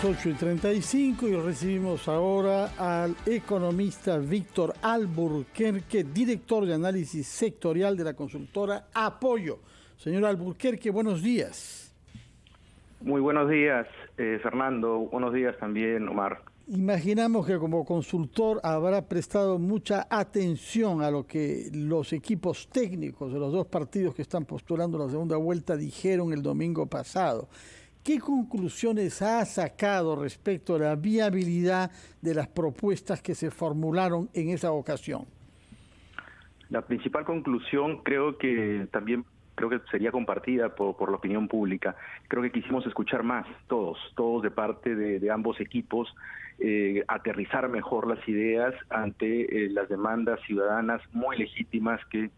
las 8:35 y recibimos ahora al economista Víctor Alburquerque, director de análisis sectorial de la consultora Apoyo. Señor Alburquerque, buenos días. Muy buenos días, Fernando. Buenos días también, Omar. Imaginamos que como consultor habrá prestado mucha atención a lo que los equipos técnicos de los dos partidos que están postulando la segunda vuelta dijeron el domingo pasado. ¿Qué conclusiones ha sacado respecto a la viabilidad de las propuestas que se formularon en esa ocasión? La principal conclusión creo que sería compartida por la opinión pública. Creo que quisimos escuchar más, todos de parte de ambos equipos, aterrizar mejor las ideas ante las demandas ciudadanas muy legítimas que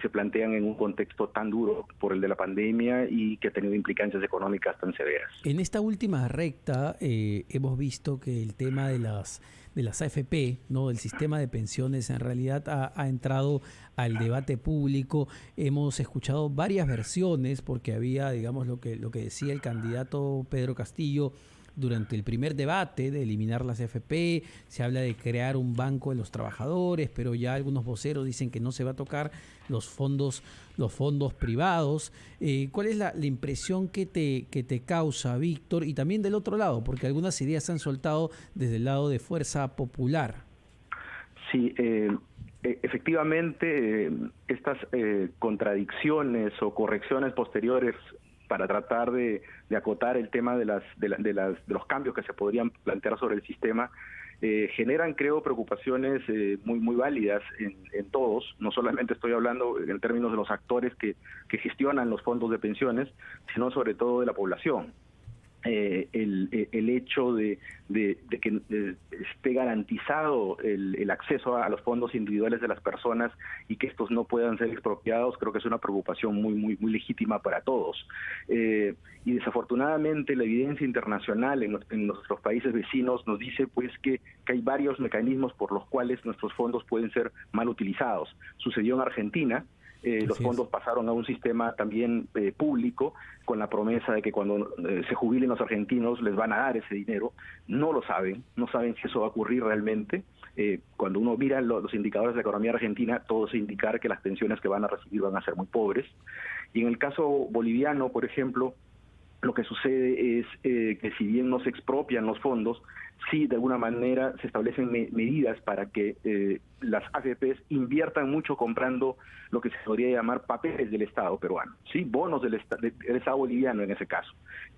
se plantean en un contexto tan duro por el de la pandemia y que ha tenido implicancias económicas tan severas. En esta última recta hemos visto que el tema de las AFP, ¿no?, del sistema de pensiones, en realidad ha entrado al debate público. Hemos escuchado varias versiones porque había, digamos, lo que decía el candidato Pedro Castillo durante el primer debate de eliminar las AFP. Se habla de crear un banco de los trabajadores, pero ya algunos voceros dicen que no se va a tocar los fondos privados. ¿Cuál es la impresión que te causa, Víctor? Y también del otro lado, porque algunas ideas se han soltado desde el lado de Fuerza Popular. Sí, efectivamente, estas contradicciones o correcciones posteriores para tratar de acotar el tema de los cambios que se podrían plantear sobre el sistema, generan, creo, preocupaciones muy válidas en todos. No solamente estoy hablando en términos de los actores que gestionan los fondos de pensiones, sino sobre todo de la población. El hecho de que esté garantizado el acceso a los fondos individuales de las personas y que estos no puedan ser expropiados, creo que es una preocupación muy legítima para todos. Y desafortunadamente la evidencia internacional en nuestros países vecinos nos dice pues que hay varios mecanismos por los cuales nuestros fondos pueden ser mal utilizados. Sucedió en Argentina. Los fondos pasaron a un sistema también público con la promesa de que cuando se jubilen los argentinos les van a dar ese dinero. No lo saben, no saben si eso va a ocurrir realmente. Cuando uno mira los indicadores de la economía argentina, todo se indica que las pensiones que van a recibir van a ser muy pobres. Y en el caso boliviano, por ejemplo, lo que sucede es que si bien no se expropian los fondos, sí de alguna manera se establecen medidas para que las AFPs inviertan mucho comprando lo que se podría llamar papeles del Estado peruano, ¿sí? Bonos del Estado boliviano en ese caso,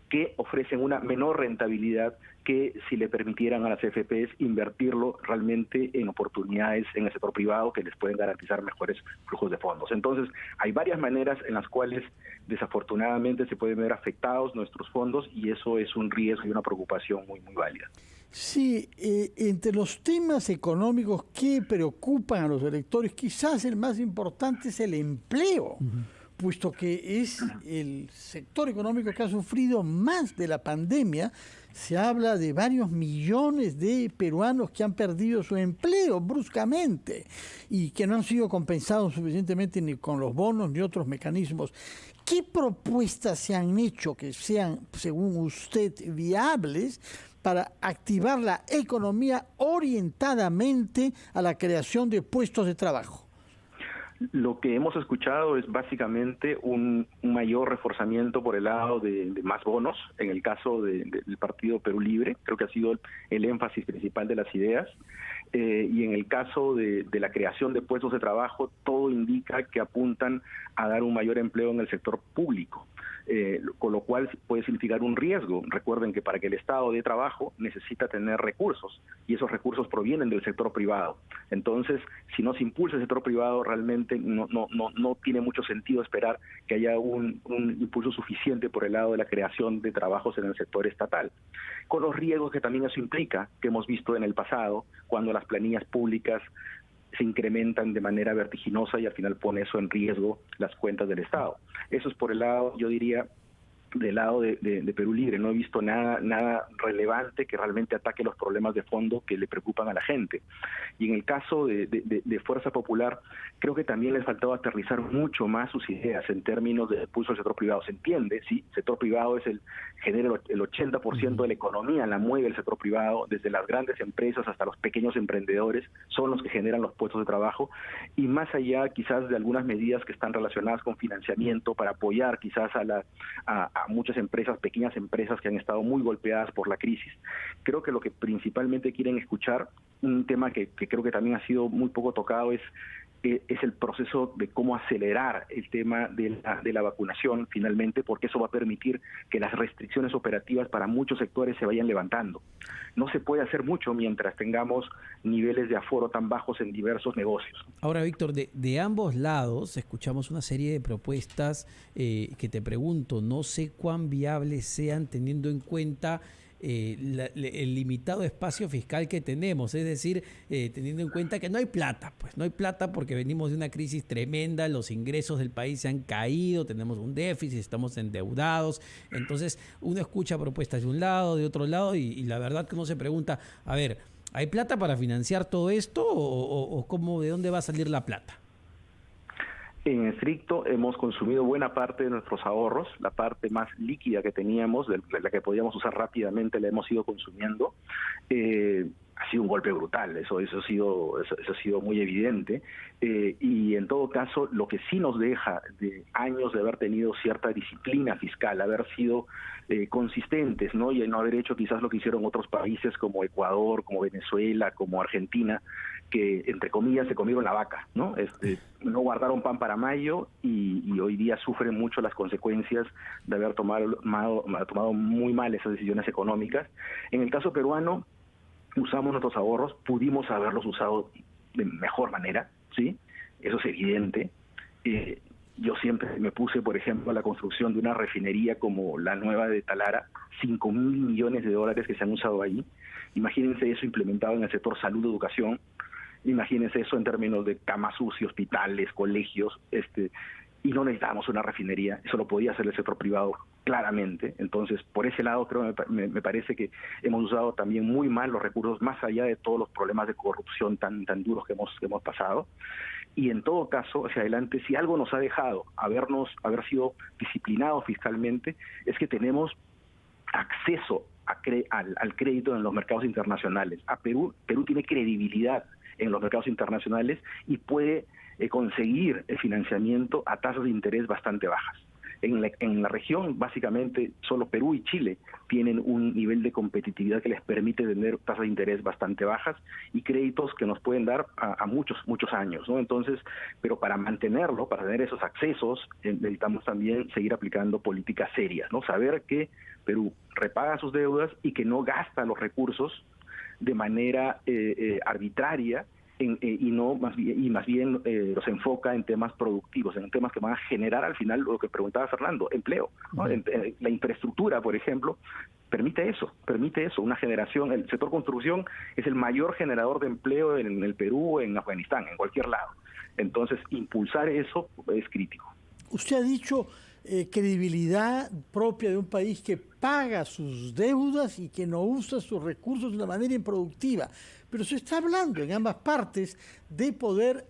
que ofrecen una menor rentabilidad que si le permitieran a las AFPs invertirlo realmente en oportunidades en el sector privado que les pueden garantizar mejores flujos de fondos. Entonces, hay varias maneras en las cuales desafortunadamente se pueden ver afectados nuestros fondos y eso es un riesgo y una preocupación muy válida. Sí, entre los temas económicos que preocupan a los electores, quizás el más importante es el empleo, puesto que es el sector económico que ha sufrido más de la pandemia. Se habla de varios millones de peruanos que han perdido su empleo bruscamente y que no han sido compensados suficientemente ni con los bonos ni otros mecanismos. ¿Qué propuestas se han hecho que sean, según usted, viables para activar la economía orientadamente a la creación de puestos de trabajo? Lo que hemos escuchado es básicamente un mayor reforzamiento por el lado de más bonos, en el caso del Partido Perú Libre, creo que ha sido el énfasis principal de las ideas, y en el caso de la creación de puestos de trabajo, todo indica que apuntan a dar un mayor empleo en el sector público. Con lo cual puede significar un riesgo. Recuerden que para que el Estado dé trabajo necesita tener recursos y esos recursos provienen del sector privado. Entonces, si no se impulsa el sector privado, realmente no tiene mucho sentido esperar que haya un impulso suficiente por el lado de la creación de trabajos en el sector estatal. Con los riesgos que también eso implica, que hemos visto en el pasado, cuando las planillas públicas se incrementan de manera vertiginosa y al final pone eso en riesgo las cuentas del Estado. Eso es por el lado, yo diría, del lado de Perú Libre. No he visto nada relevante que realmente ataque los problemas de fondo que le preocupan a la gente. Y en el caso de Fuerza Popular, creo que también les faltaba aterrizar mucho más sus ideas en términos de impulso al sector privado. Se entiende, sí, el sector privado genera el 80% de la economía, la mueve el sector privado, desde las grandes empresas hasta los pequeños emprendedores, son los que generan los puestos de trabajo, y más allá quizás de algunas medidas que están relacionadas con financiamiento para apoyar quizás a muchas empresas, pequeñas empresas que han estado muy golpeadas por la crisis. Creo que lo que principalmente quieren escuchar, un tema que creo que también ha sido muy poco tocado, es el proceso de cómo acelerar el tema de la vacunación finalmente, porque eso va a permitir que las restricciones operativas para muchos sectores se vayan levantando. No se puede hacer mucho mientras tengamos niveles de aforo tan bajos en diversos negocios. Ahora, Víctor, de ambos lados escuchamos una serie de propuestas que te pregunto, no sé cuán viables sean teniendo en cuenta el limitado espacio fiscal que tenemos, es decir, teniendo en cuenta que no hay plata, pues no hay plata porque venimos de una crisis tremenda, los ingresos del país se han caído, tenemos un déficit, estamos endeudados, entonces uno escucha propuestas de un lado, de otro lado, y la verdad que uno se pregunta, a ver, ¿hay plata para financiar todo esto o cómo, de dónde va a salir la plata? En estricto, hemos consumido buena parte de nuestros ahorros, la parte más líquida que teníamos, la que podíamos usar rápidamente, la hemos ido consumiendo. Ha sido un golpe brutal, eso ha sido muy evidente, y en todo caso, lo que sí nos deja de años de haber tenido cierta disciplina fiscal, haber sido consistentes, ¿no? Y no haber hecho quizás lo que hicieron otros países como Ecuador, como Venezuela, como Argentina, que entre comillas se comieron la vaca, ¿no? No guardaron pan para mayo y hoy día sufren mucho las consecuencias de haber tomado muy mal esas decisiones económicas. En el caso peruano, usamos nuestros ahorros, pudimos haberlos usado de mejor manera, ¿sí? Eso es evidente. Yo siempre me puse, por ejemplo, a la construcción de una refinería como la nueva de Talara, $5,000 millones que se han usado ahí. Imagínense eso implementado en el sector salud, educación. Imagínense eso en términos de camas UCI, hospitales, colegios, y no necesitábamos una refinería, eso lo podía hacer el sector privado claramente. Entonces, por ese lado, creo me parece que hemos usado también muy mal los recursos, más allá de todos los problemas de corrupción tan duros que hemos pasado. Y en todo caso, hacia adelante, si algo nos ha dejado haber sido disciplinados fiscalmente, es que tenemos acceso al crédito en los mercados internacionales. Perú tiene credibilidad en los mercados internacionales y puede conseguir el financiamiento a tasas de interés bastante bajas. En la región, básicamente, solo Perú y Chile tienen un nivel de competitividad que les permite tener tasas de interés bastante bajas y créditos que nos pueden dar a muchos años, ¿no? Entonces, pero para mantenerlo, para tener esos accesos, necesitamos también seguir aplicando políticas serias, ¿no? Saber que Perú repaga sus deudas y que no gasta los recursos de manera arbitraria, más bien los enfoca en temas productivos, en temas que van a generar al final lo que preguntaba Fernando, empleo, ¿no? La infraestructura, por ejemplo, permite eso, una generación. El sector construcción es el mayor generador de empleo en el Perú, en Afganistán, en cualquier lado. Entonces, impulsar eso es crítico. Usted ha dicho credibilidad propia de un país que paga sus deudas y que no usa sus recursos de una manera improductiva. Pero se está hablando en ambas partes de poder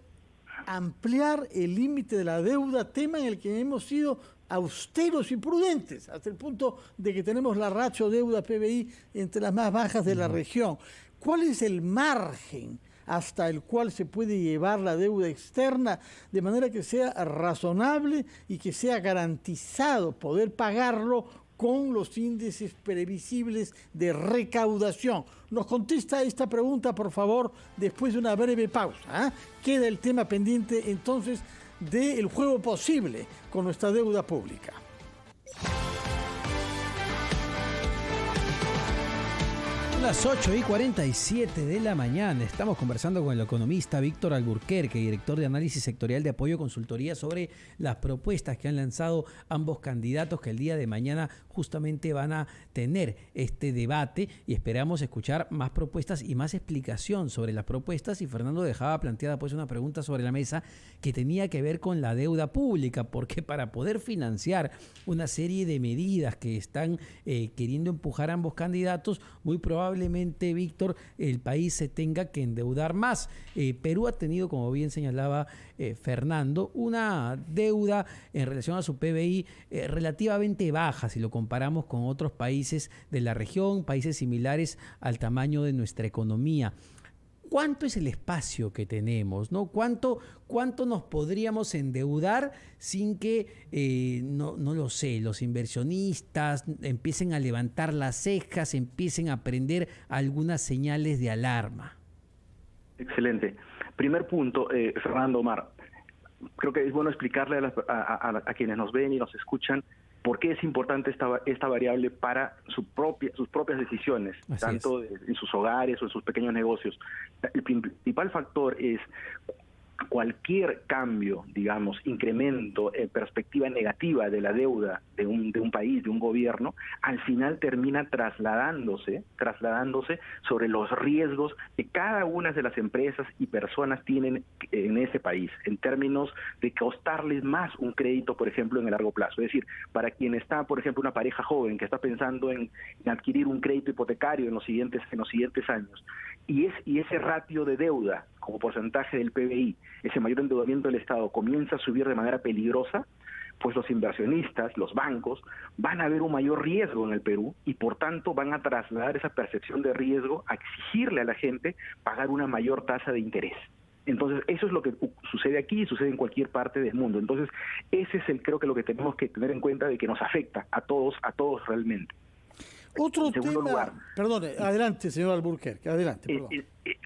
ampliar el límite de la deuda, tema en el que hemos sido austeros y prudentes, hasta el punto de que tenemos la ratio deuda-PBI entre las más bajas de la región. ¿Cuál es el margen hasta el cual se puede llevar la deuda externa de manera que sea razonable y que sea garantizado poder pagarlo con los índices previsibles de recaudación? Nos contesta esta pregunta, por favor, después de una breve pausa. Queda el tema pendiente, entonces, del juego posible con nuestra deuda pública. Son las 8:47 de la mañana. Estamos conversando con el economista Víctor Alburquerque, director de análisis sectorial de apoyo consultoría, sobre las propuestas que han lanzado ambos candidatos, que el día de mañana justamente van a tener este debate, y esperamos escuchar más propuestas y más explicación sobre las propuestas. Y Fernando dejaba planteada pues una pregunta sobre la mesa que tenía que ver con la deuda pública, porque para poder financiar una serie de medidas que están queriendo empujar ambos candidatos, muy probablemente, Víctor, el país se tenga que endeudar más. Perú ha tenido, como bien señalaba Fernando, una deuda en relación a su PBI relativamente baja si lo comparamos con otros países de la región, países similares al tamaño de nuestra economía. ¿Cuánto es el espacio que tenemos, ¿no? ¿Cuánto nos podríamos endeudar sin que, no lo sé, los inversionistas empiecen a levantar las cejas, empiecen a prender algunas señales de alarma? Excelente. Primer punto, Fernando, Omar, creo que es bueno explicarle a quienes nos ven y nos escuchan por qué es importante esta variable para sus propias decisiones, así tanto en sus hogares o en sus pequeños negocios. El principal factor es cualquier cambio, digamos, incremento en perspectiva negativa de la deuda de un país, de un gobierno, al final termina trasladándose sobre los riesgos que cada una de las empresas y personas tienen en ese país, en términos de costarles más un crédito, por ejemplo, en el largo plazo. Es decir, para quien está, por ejemplo, una pareja joven que está pensando en adquirir un crédito hipotecario en los siguientes años, y ese ratio de deuda como porcentaje del PBI, ese mayor endeudamiento del Estado comienza a subir de manera peligrosa, pues los inversionistas, los bancos, van a ver un mayor riesgo en el Perú y por tanto van a trasladar esa percepción de riesgo a exigirle a la gente pagar una mayor tasa de interés. Entonces, eso es lo que sucede aquí y sucede en cualquier parte del mundo. Entonces, ese es creo que lo que tenemos que tener en cuenta, de que nos afecta a todos realmente. Otro tema, perdone, adelante, señor Alburquerque, adelante.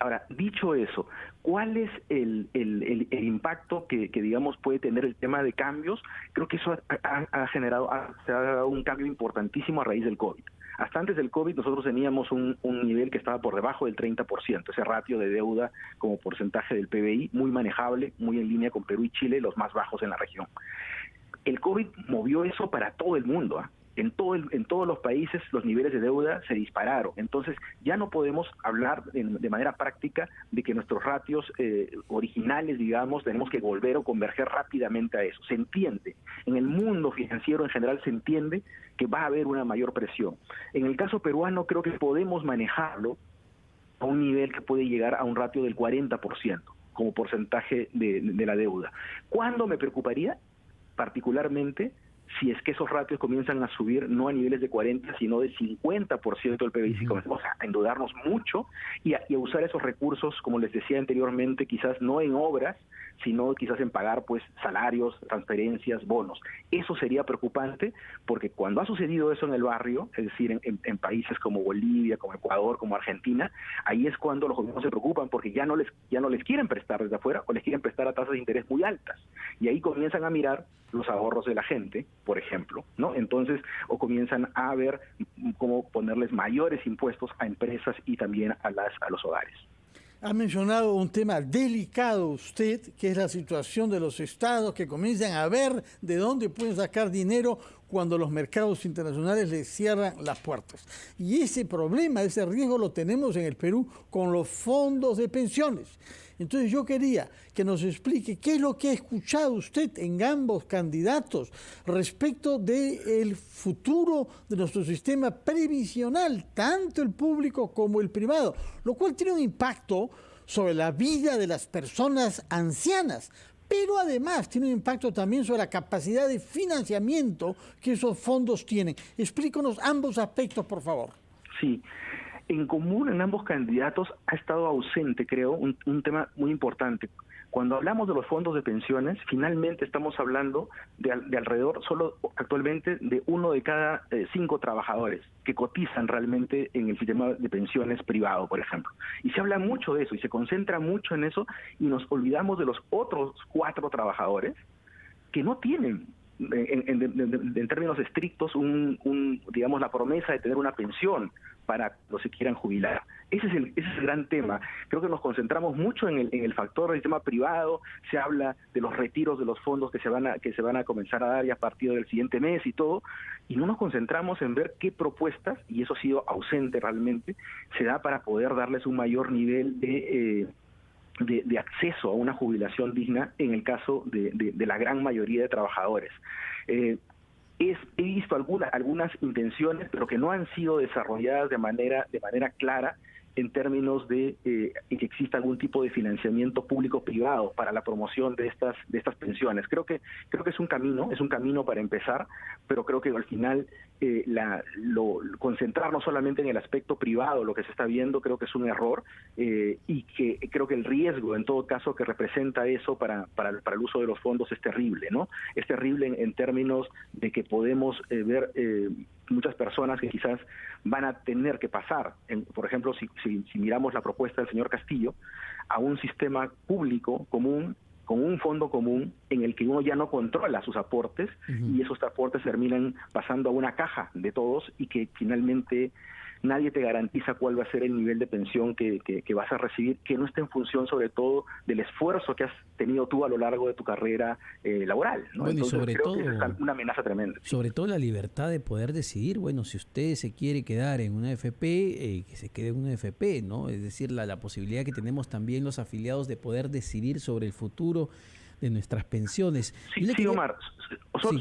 Ahora, dicho eso, ¿cuál es el impacto que digamos puede tener el tema de cambios? Creo que eso se ha dado un cambio importantísimo a raíz del COVID. Hasta antes del COVID nosotros teníamos un nivel que estaba por debajo del 30%, ese ratio de deuda como porcentaje del PBI, muy manejable, muy en línea con Perú y Chile, los más bajos en la región. El COVID movió eso para todo el mundo, ¿ah? En todos los países los niveles de deuda se dispararon. Entonces ya no podemos hablar de manera práctica de que nuestros ratios originales, digamos, tenemos que volver o converger rápidamente a eso. Se entiende. En el mundo financiero en general se entiende que va a haber una mayor presión. En el caso peruano creo que podemos manejarlo a un nivel que puede llegar a un ratio del 40% como porcentaje de la deuda. ¿Cuándo me preocuparía? Particularmente si es que esos ratios comienzan a subir no a niveles de 40, sino de 50% del PBI, si comenzamos a endeudarnos mucho y a usar esos recursos, como les decía anteriormente, quizás no en obras, sino quizás en pagar pues salarios, transferencias, bonos. Eso sería preocupante, porque cuando ha sucedido eso en el barrio, es decir, en países como Bolivia, como Ecuador, como Argentina, ahí es cuando los gobiernos se preocupan, porque ya no les quieren prestar desde afuera, o les quieren prestar a tasas de interés muy altas, y ahí comienzan a mirar los ahorros de la gente, por ejemplo, ¿no? Entonces, o comienzan a ver cómo ponerles mayores impuestos a empresas y también a los hogares. Ha mencionado un tema delicado usted, que es la situación de los estados que comienzan a ver de dónde pueden sacar dinero cuando los mercados internacionales les cierran las puertas. Y ese problema, ese riesgo lo tenemos en el Perú con los fondos de pensiones. Entonces yo quería que nos explique qué es lo que ha escuchado usted en ambos candidatos respecto del futuro de nuestro sistema previsional, tanto el público como el privado, lo cual tiene un impacto sobre la vida de las personas ancianas, pero además tiene un impacto también sobre la capacidad de financiamiento que esos fondos tienen. Explícanos ambos aspectos, por favor. Sí. En común en ambos candidatos ha estado ausente, creo, un tema muy importante. Cuando hablamos de los fondos de pensiones, finalmente estamos hablando de alrededor, solo actualmente, de 1 de cada 5 trabajadores que cotizan realmente en el sistema de pensiones privado, por ejemplo. Y se habla mucho de eso y se concentra mucho en eso y nos olvidamos de los otros 4 trabajadores que no tienen en términos estrictos, digamos, la promesa de tener una pensión para los que quieran jubilar. Ese es el gran tema. Creo que nos concentramos mucho en el factor del tema privado. Se habla de los retiros de los fondos que se van a comenzar a dar ya a partir del siguiente mes y todo, y no nos concentramos en ver qué propuestas, y eso ha sido ausente realmente, se da para poder darles un mayor nivel de acceso a una jubilación digna en el caso de la gran mayoría de trabajadores. He visto algunas intenciones, pero que no han sido desarrolladas de manera clara en términos de que exista algún tipo de financiamiento público-privado para la promoción de estas pensiones. Creo que es un camino para empezar, pero creo que al final concentrarnos solamente en el aspecto privado, lo que se está viendo, creo que es un error, y que creo que el riesgo, en todo caso, que representa eso para el uso de los fondos es terrible, ¿no? Es terrible en términos de que podemos ver muchas personas que quizás van a tener que pasar, por ejemplo, si miramos la propuesta del señor Castillo, a un sistema público común, con un fondo común en el que uno ya no controla sus aportes, y esos aportes terminan pasando a una caja de todos, y que finalmente nadie te garantiza cuál va a ser el nivel de pensión que vas a recibir, que no esté en función sobre todo del esfuerzo que has tenido tú a lo largo de tu carrera laboral, ¿no? Bueno, entonces, y sobre todo, que es una amenaza tremenda. Sobre todo la libertad de poder decidir, bueno, si usted se quiere quedar en una AFP, que se quede en una AFP, ¿no? Es decir, la posibilidad que tenemos también los afiliados de poder decidir sobre el futuro de nuestras pensiones. Sí, Omar,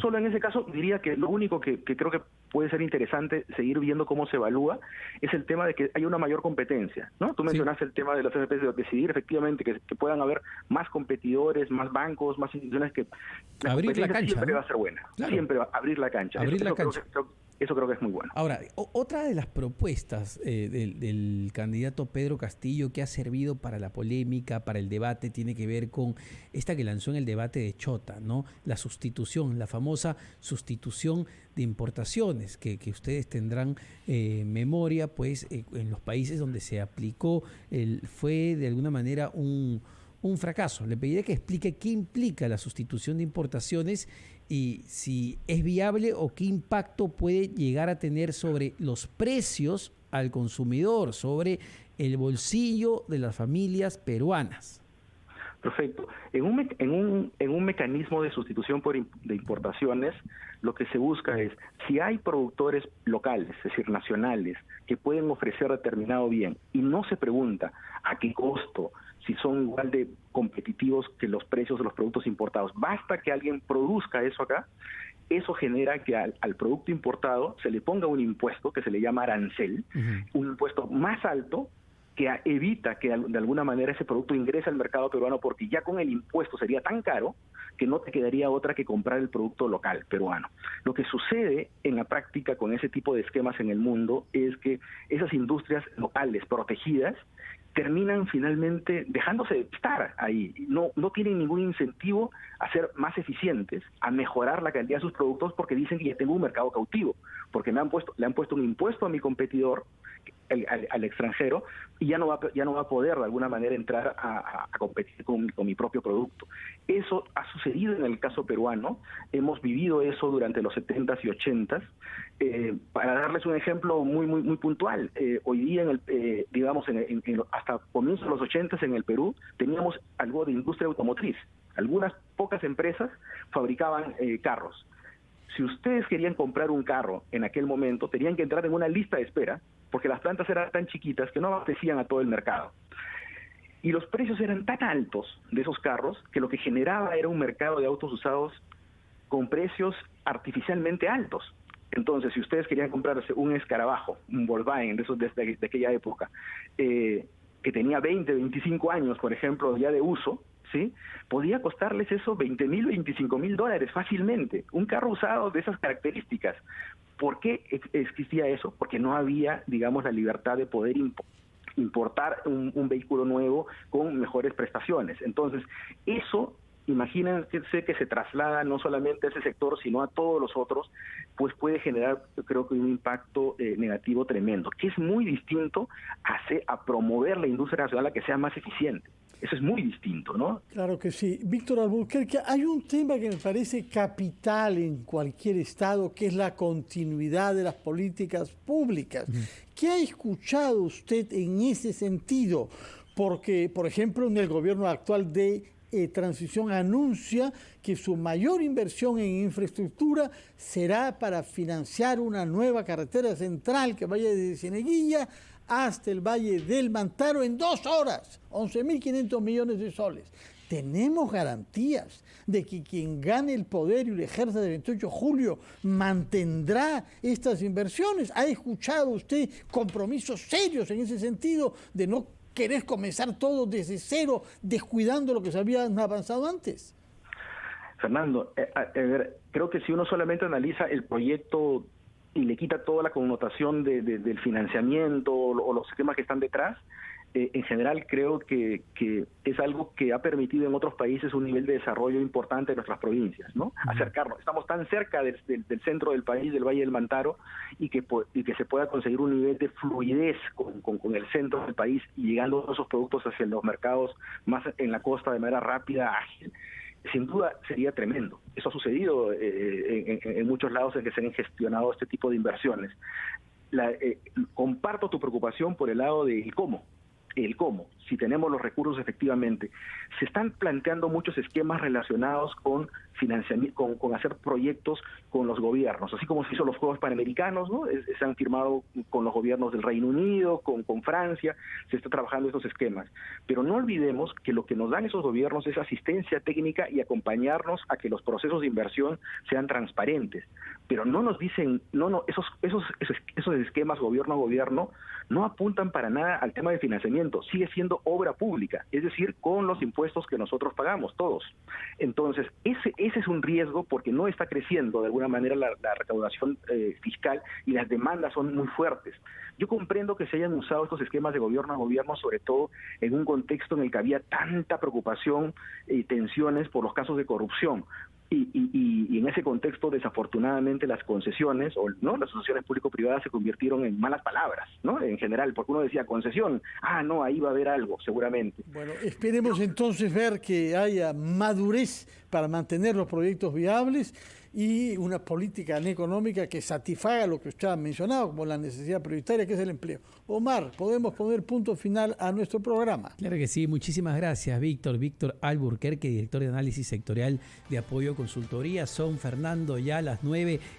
solo en ese caso diría que lo único que creo que puede ser interesante seguir viendo cómo se evalúa es el tema de que haya una mayor competencia, ¿no? Tú mencionaste el tema de las AFPs, de decidir efectivamente que puedan haber más competidores, más bancos, más instituciones, que la abrir la cancha, siempre ¿no? va a ser buena, claro. Siempre va a abrir la cancha. Eso creo que es muy bueno. Ahora, otra de las propuestas del candidato Pedro Castillo que ha servido para la polémica, para el debate, tiene que ver con esta que lanzó en el debate de Chota, ¿no? La sustitución, la famosa sustitución de importaciones, que ustedes tendrán memoria, pues en los países donde se aplicó fue de alguna manera un fracaso. Le pediré que explique qué implica la sustitución de importaciones y si es viable o qué impacto puede llegar a tener sobre los precios al consumidor, sobre el bolsillo de las familias peruanas. Perfecto. En un mecanismo de sustitución de importaciones, lo que se busca es, si hay productores locales, es decir, nacionales, que pueden ofrecer determinado bien, y no se pregunta a qué costo, si son igual de competitivos que los precios de los productos importados, basta que alguien produzca eso acá, eso genera que al producto importado se le ponga un impuesto que se le llama arancel, un impuesto más alto, que evita que de alguna manera ese producto ingrese al mercado peruano, porque ya con el impuesto sería tan caro que no te quedaría otra que comprar el producto local peruano. Lo que sucede en la práctica con ese tipo de esquemas en el mundo es que esas industrias locales protegidas terminan finalmente dejándose de estar ahí. No tienen ningún incentivo a ser más eficientes, a mejorar la calidad de sus productos, porque dicen que ya tengo un mercado cautivo, porque le han puesto un impuesto a mi competidor, al extranjero, y ya no va a poder de alguna manera entrar a competir con mi propio producto. Eso ha sucedido en el caso peruano, hemos vivido eso durante los 70s y 80s. Para darles un ejemplo muy puntual, hoy día hasta comienzos de los 80s en el Perú teníamos algo de industria automotriz. Algunas pocas empresas fabricaban carros. Si ustedes querían comprar un carro en aquel momento, tenían que entrar en una lista de espera, porque las plantas eran tan chiquitas que no abastecían a todo el mercado. Y los precios eran tan altos de esos carros que lo que generaba era un mercado de autos usados con precios artificialmente altos. Entonces, si ustedes querían comprarse un escarabajo, un Volkswagen de aquella época, que tenía 20, 25 años, por ejemplo, ya de uso, ¿sí?, podía costarles eso $20,000, $25,000 fácilmente. Un carro usado de esas características. ¿Por qué existía eso? Porque no había, digamos, la libertad de poder importar un vehículo nuevo con mejores prestaciones. Entonces, eso, imagínense que se traslada no solamente a ese sector, sino a todos los otros, pues puede generar, yo creo que un impacto negativo tremendo, que es muy distinto a promover la industria nacional a que sea más eficiente. Eso es muy distinto, ¿no? Claro que sí. Víctor Alburquerque, hay un tema que me parece capital en cualquier Estado, que es la continuidad de las políticas públicas. ¿Qué ha escuchado usted en ese sentido? Porque, por ejemplo, en el gobierno actual de transición anuncia que su mayor inversión en infraestructura será para financiar una nueva carretera central que vaya desde Cieneguilla hasta el Valle del Mantaro en 2 horas, 11.500 millones de soles. ¿Tenemos garantías de que quien gane el poder y lo ejerza del 28 de julio mantendrá estas inversiones? ¿Ha escuchado usted compromisos serios en ese sentido de no querer comenzar todo desde cero, descuidando lo que se había avanzado antes? Fernando, creo que si uno solamente analiza el proyecto y le quita toda la connotación del financiamiento o los esquemas que están detrás, en general creo que es algo que ha permitido en otros países un nivel de desarrollo importante de nuestras provincias, ¿no? Acercarnos. Estamos tan cerca del centro del país, del Valle del Mantaro, y que se pueda conseguir un nivel de fluidez con el centro del país y llegando esos productos hacia los mercados más en la costa de manera rápida, ágil. Sin duda sería tremendo. Eso ha sucedido en muchos lados en que se han gestionado este tipo de inversiones. Comparto tu preocupación por el lado del cómo. El cómo, si tenemos los recursos efectivamente. Se están planteando muchos esquemas relacionados con financiamiento, con hacer proyectos con los gobiernos, así como se hizo los Juegos Panamericanos, ¿no? Se han firmado con los gobiernos del Reino Unido, con Francia, se está trabajando estos esquemas. Pero no olvidemos que lo que nos dan esos gobiernos es asistencia técnica y acompañarnos a que los procesos de inversión sean transparentes. Pero no nos dicen, esos esquemas gobierno a gobierno no apuntan para nada al tema de financiamiento, sigue siendo obra pública, es decir, con los impuestos que nosotros pagamos, todos. Entonces, ese es un riesgo porque no está creciendo de alguna manera la recaudación fiscal y las demandas son muy fuertes. Yo comprendo que se hayan usado estos esquemas de gobierno a gobierno, sobre todo en un contexto en el que había tanta preocupación y tensiones por los casos de corrupción. Y en ese contexto, desafortunadamente, las concesiones, ¿no? Las asociaciones público-privadas se convirtieron en malas palabras, ¿no? En general, porque uno decía concesión, no, ahí va a haber algo, seguramente. Bueno, esperemos entonces ver que haya madurez para mantener los proyectos viables y una política económica que satisfaga lo que usted ha mencionado, como la necesidad prioritaria, que es el empleo. Omar, podemos poner punto final a nuestro programa. Claro que sí, muchísimas gracias, Víctor. Víctor Alburquerque, director de análisis sectorial de Apoyo Consultoría. Son, Fernando, ya las 9